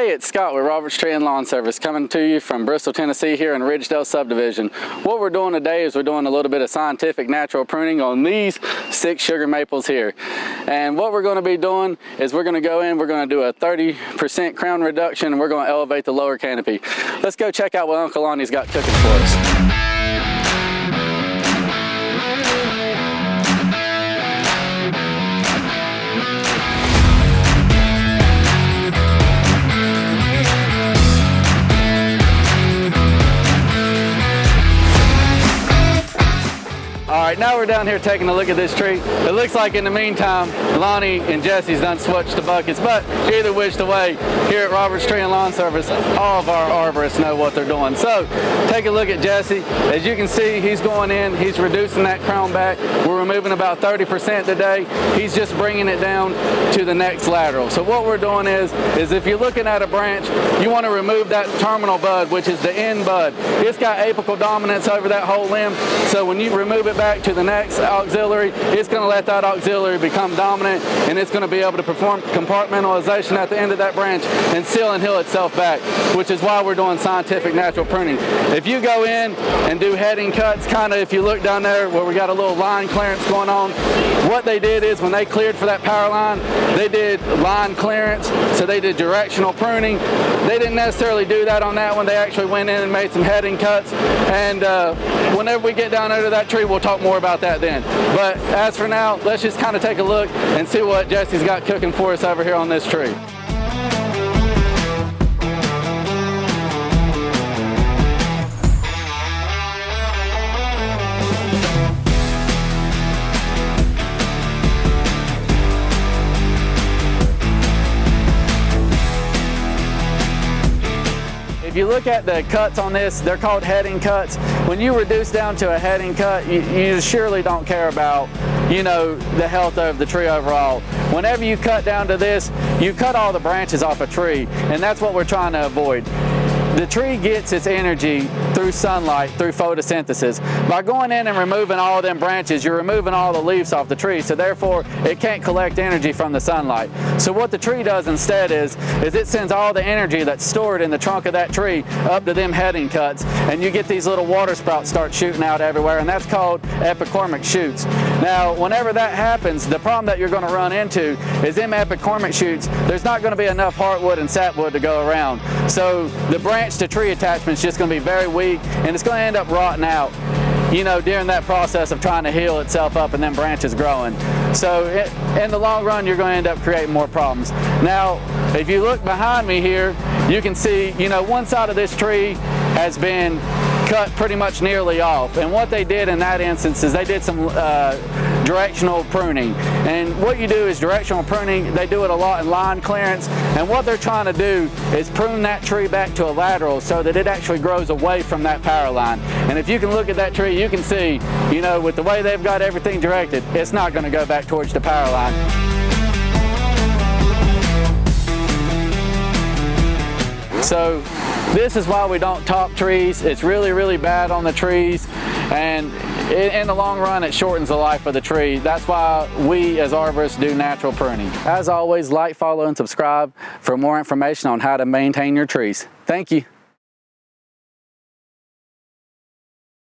Hey, it's Scott with Robert's Tree and Lawn Service coming to you from Bristol, Tennessee here in Ridgedale subdivision. What we're doing today is we're doing a little bit of scientific natural pruning on these 6 sugar maples here. And what we're going to be doing is we're going to go in, we're going to do a 30% crown reduction, and we're going to elevate the lower canopy. Let's go check out what Uncle Lonnie's got cooking for us. Alright, now we're down here taking a look at this tree. It looks like in the meantime, Lonnie and Jesse's done switched the buckets, but either which way, here at Robert's Tree and Lawn Service, all of our arborists know what they're doing. So, take a look at Jesse. As you can see, he's going in, he's reducing that crown back. We're removing about 30% today. He's just bringing it down to the next lateral. So what we're doing is if you're looking at a branch, you want to remove that terminal bud, which is the end bud. It's got apical dominance over that whole limb, so when you remove it back to the next auxiliary, it's going to let that auxiliary become dominant, and it's going to be able to perform compartmentalization at the end of that branch and seal and heal itself back, which is why we're doing scientific natural pruning. If you go in and do heading cuts, kind of if you look down there where we got a little line clearance going on, what they did is when they cleared for that power line, they did line clearance, so they did directional pruning. They didn't necessarily do that on that one. They actually went in and made some heading cuts, and whenever we get down under that tree, we'll talk more about that then. But as for now, let's just kind of take a look and see what Jesse's got cooking for us over here on this tree. If you look at the cuts on this, they're called heading cuts. When you reduce down to a heading cut, you surely don't care about, the health of the tree overall. Whenever you cut down to this, you cut all the branches off a tree, and that's what we're trying to avoid. The tree gets its energy through sunlight, through photosynthesis. By going in and removing all of them branches, you're removing all the leaves off the tree, so therefore it can't collect energy from the sunlight. So what the tree does instead is it sends all the energy that's stored in the trunk of that tree up to them heading cuts, and you get these little water sprouts start shooting out everywhere, and that's called epicormic shoots. Now, whenever that happens, the problem that you're going to run into is them epicormic shoots, there's not going to be enough heartwood and sapwood to go around. So the branch to tree attachment is just going to be very weak, and it's going to end up rotting out, during that process of trying to heal itself up and then branches growing. So in the long run, you're going to end up creating more problems. Now, if you look behind me here, you can see, one side of this tree has been cut pretty much nearly off, and what they did in that instance is they did some directional pruning. And what you do is directional pruning, they do it a lot in line clearance, and what they're trying to do is prune that tree back to a lateral so that it actually grows away from that power line. And if you can look at that tree, you can see, with the way they've got everything directed, it's not going to go back towards the power line. So this is why we don't top trees. It's really, really bad on the trees, and in the long run, it shortens the life of the tree. That's why we as arborists do natural pruning. As always, like, follow, and subscribe for more information on how to maintain your trees. Thank you.